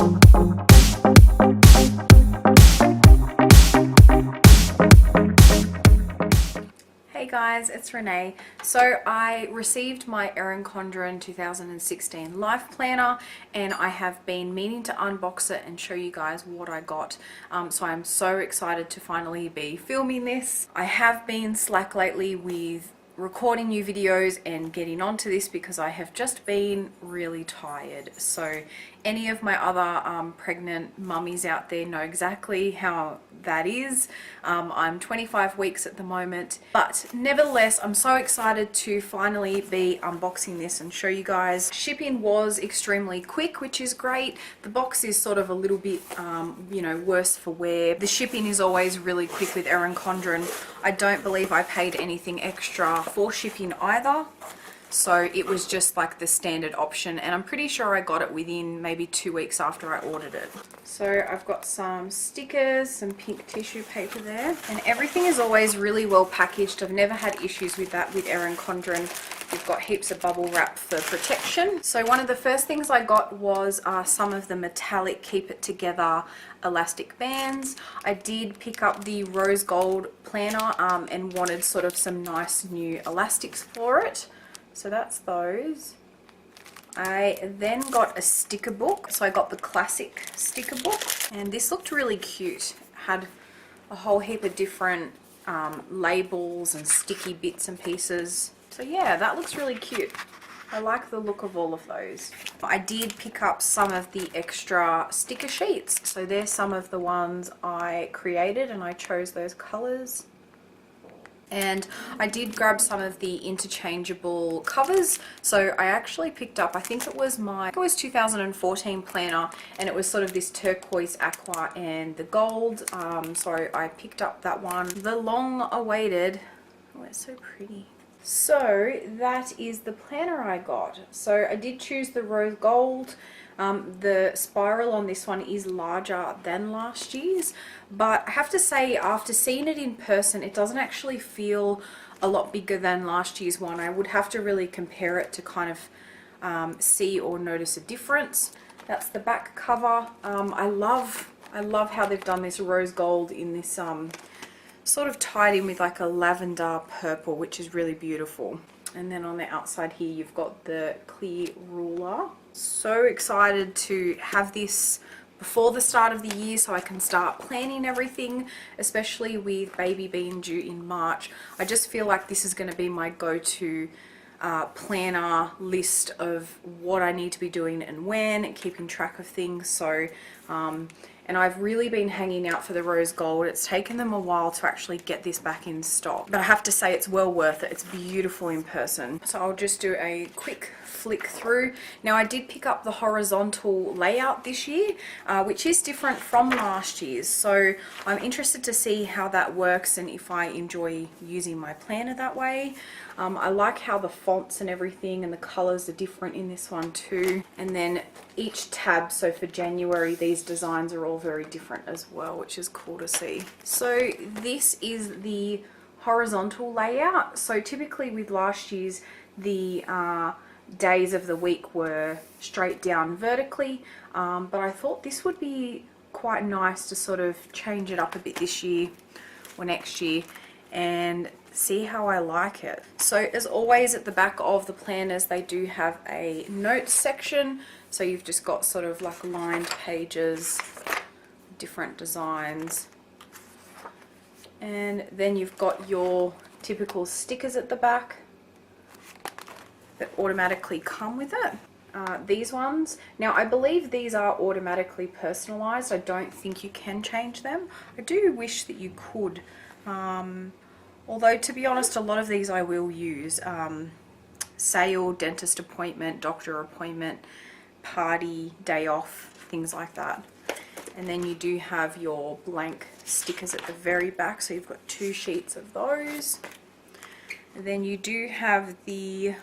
Hey guys, it's Renee. So I received my Erin Condren 2016 Life Planner and I have been meaning to unbox it and show you guys what I got. So I'm so excited to finally be filming this. I have been slack lately with recording new videos and getting onto this because I have just been really tired. So any of my other pregnant mummies out there know exactly how that is. I'm 25 weeks at the moment, but nevertheless I'm so excited to finally be unboxing this and show you guys. Shipping was extremely quick, which is great. The box is sort of a little bit you know, worse for wear. The shipping is always really quick with Erin Condren. I don't believe I paid anything extra for shipping either, so it was just like the standard option, and I'm pretty sure I got it within maybe 2 weeks after I ordered it. So I've got some stickers, some pink tissue paper there, and everything is always really well packaged. I've never had issues with that with Erin Condren. You've got heaps of bubble wrap for protection. So one of the first things I got was some of the metallic keep it together elastic bands. I did pick up the rose gold planner and wanted sort of some nice new elastics for it. So that's those. I then got a sticker book. So I got the classic sticker book, and this looked really cute. It had a whole heap of different labels and sticky bits and pieces. So yeah, that looks really cute. I like the look of all of those. I did pick up some of the extra sticker sheets. So there's some of the ones I created, and I chose those colors. And I did grab some of the interchangeable covers. So I actually picked up, I think it was 2014 planner, and it was sort of this turquoise, aqua and the gold. So I picked up that one. The long awaited, oh, it's so pretty. So that is the planner I got. So I did choose the rose gold. The spiral on this one is larger than last year's, but I have to say, after seeing it in person, it doesn't actually feel a lot bigger than last year's one. I would have to really compare it to kind of see or notice a difference. That's the back cover. I love how they've done this rose gold in this sort of tied in with like a lavender purple, which is really beautiful. And then on the outside here you've got the clear ruler. So excited to have this before the start of the year so I can start planning everything, especially with baby being due in March. I just feel like this is going to be my go-to planner list of what I need to be doing and when, keeping track of things. So and I've really been hanging out for the rose gold. It's taken them a while to actually get this back in stock, but I have to say it's well worth it. It's beautiful in person. So I'll just do a quick flick through. Now I did pick up the horizontal layout this year, which is different from last year's. So I'm interested to see how that works and if I enjoy using my planner that way. I like how the fonts and everything and the colors are different in this one too. And then each tab, so for January, these designs are all very different as well, which is cool to see. So this is the horizontal layout. So typically with last year's, the days of the week were straight down vertically, but I thought this would be quite nice to sort of change it up a bit this year or next year and see how I like it. So as always, at the back of the planners they do have a notes section, so you've just got sort of like lined pages, different designs, and then you've got your typical stickers at the back that automatically come with it. These ones, now I believe these are automatically personalized. I don't think you can change them. I do wish that you could, although to be honest, a lot of these I will use. Sale, dentist appointment, doctor appointment, party, day off, things like that. And then you do have your blank stickers at the very back, so you've got 2 sheets of those. And then you do have the,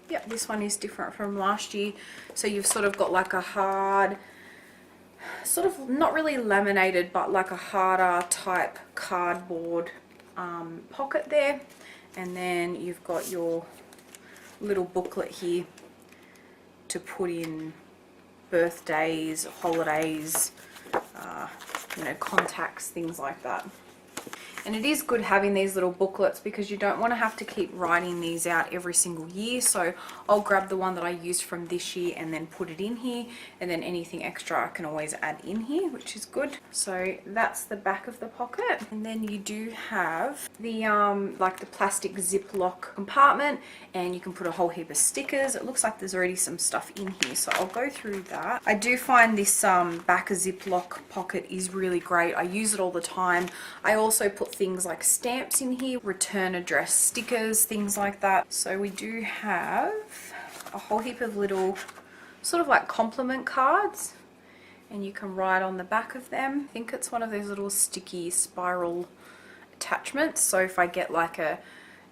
yep, this one is different from last year. So you've sort of got like a hard, sort of not really laminated, but like a harder type cardboard pocket there. And then you've got your little booklet here to put in birthdays, holidays, you know, contacts, things like that. And it is good having these little booklets because you don't want to have to keep writing these out every single year. So I'll grab the one that I used from this year and then put it in here, and then anything extra I can always add in here, which is good. So that's the back of the pocket. And then you do have the like the plastic Ziploc compartment, and you can put a whole heap of stickers. It looks like there's already some stuff in here, so I'll go through that. I do find this back of Ziploc pocket is really great. I use it all the time. I also put things like stamps in here, return address stickers, things like that. So we do have a whole heap of little sort of like compliment cards, and you can write on the back of them. I think it's one of those little sticky spiral attachments, so if I get like a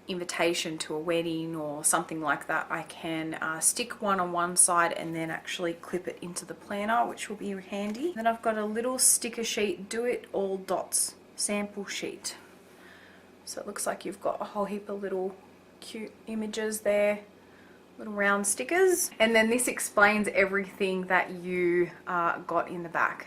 invitation to a wedding or something like that, I can stick one on one side and then actually clip it into the planner, which will be handy. Then I've got a little sticker sheet, do it all dots sample sheet. So it looks like you've got a whole heap of little cute images there, little round stickers. And then this explains everything that you got in the back.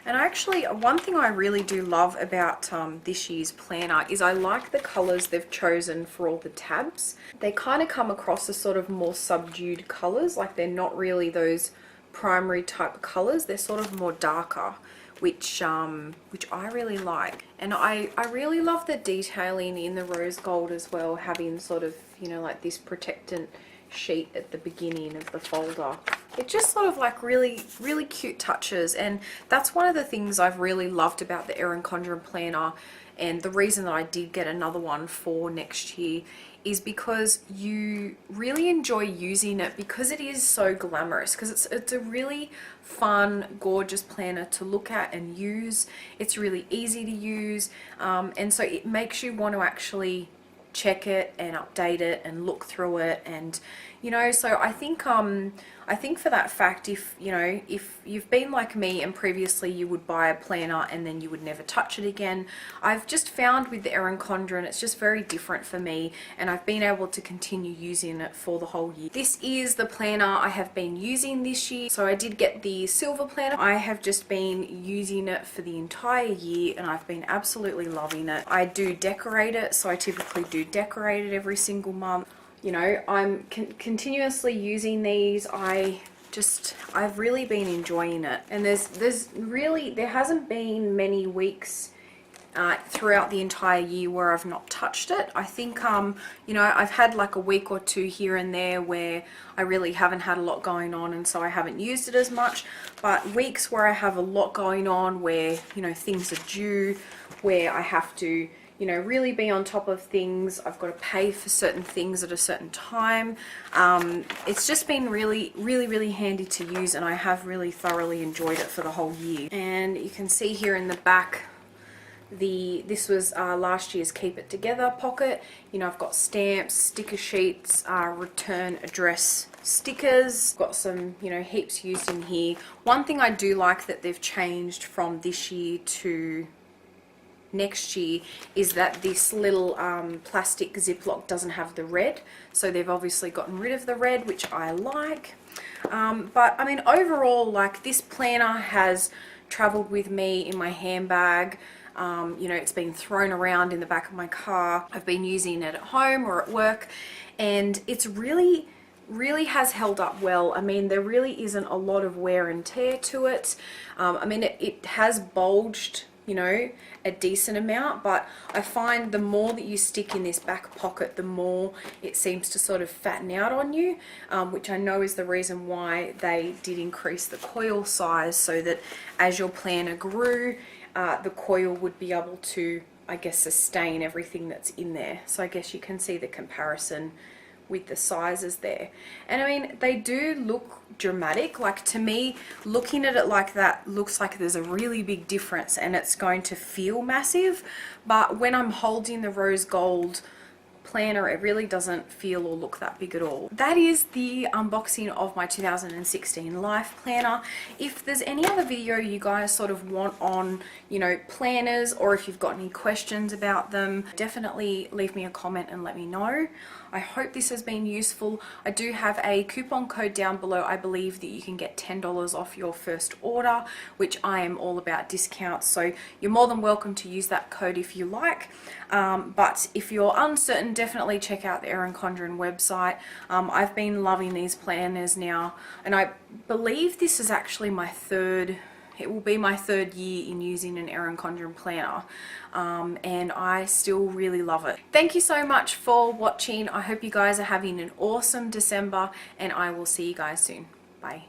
And actually, one thing I really do love about this year's planner is I like the colours they've chosen for all the tabs. They kind of come across as sort of more subdued colours, like they're not really those primary type colours, they're sort of more darker, which I really like. And I really love the detailing in the rose gold as well, having sort of, you know, like this protectant sheet at the beginning of the folder. It's just sort of like really cute touches, and that's one of the things I've really loved about the Erin Condren planner, and the reason that I did get another one for next year is because you really enjoy using it because it is so glamorous, because it's a really fun, gorgeous planner to look at and use. It's really easy to use, and so it makes you want to actually check it and update it and look through it. And you know, so I think for that fact, if you know, if you've been like me and previously you would buy a planner and then you would never touch it again, I've just found with the Erin Condren it's just very different for me, and I've been able to continue using it for the whole year. This is the planner I have been using this year. So I did get the silver planner. I have just been using it for the entire year and I've been absolutely loving it. I do decorate it, so I typically do decorate it every single month. You know, I'm continuously using these. I've really been enjoying it, and there hasn't been many weeks throughout the entire year where I've not touched it. I think you know, I've had like a week or two here and there where I really haven't had a lot going on, and so I haven't used it as much. But weeks where I have a lot going on, where you know, things are due, where I have to, you know, really be on top of things, I've got to pay for certain things at a certain time. It's just been really handy to use, and I have really thoroughly enjoyed it for the whole year. And you can see here in the back, this was last year's Keep It Together pocket. You know, I've got stamps, sticker sheets, return address stickers, got some, you know, heaps used in here. One thing I do like that they've changed from this year to next year is that this little plastic Ziploc doesn't have the red, so they've obviously gotten rid of the red, which I like. But I mean, overall, like, this planner has traveled with me in my handbag. You know, it's been thrown around in the back of my car. I've been using it at home or at work, and it's really has held up well. I mean, there really isn't a lot of wear and tear to it. I mean, it has bulged, you know, a decent amount, but I find the more that you stick in this back pocket, the more it seems to sort of fatten out on you, which I know is the reason why they did increase the coil size, so that as your planner grew, the coil would be able to, I guess, sustain everything that's in there. So I guess you can see the comparison with the sizes there. And I mean, they do look dramatic. Like, to me, looking at it like that looks like there's a really big difference and it's going to feel massive, but when I'm holding the rose gold planner, it really doesn't feel or look that big at all. That is the unboxing of my 2016 life planner. If there's any other video you guys sort of want on, you know, planners, or if you've got any questions about them, definitely leave me a comment and let me know. I hope this has been useful. I do have a coupon code down below. I believe that you can get $10 off your first order, which I am all about discounts, so you're more than welcome to use that code if you like. But if you're uncertain, definitely check out the Erin Condren website. I've been loving these planners now, and I believe this is actually my third, it will be my third year in using an Erin Condren planner, and I still really love it. Thank you so much for watching. I hope you guys are having an awesome December, and I will see you guys soon. Bye.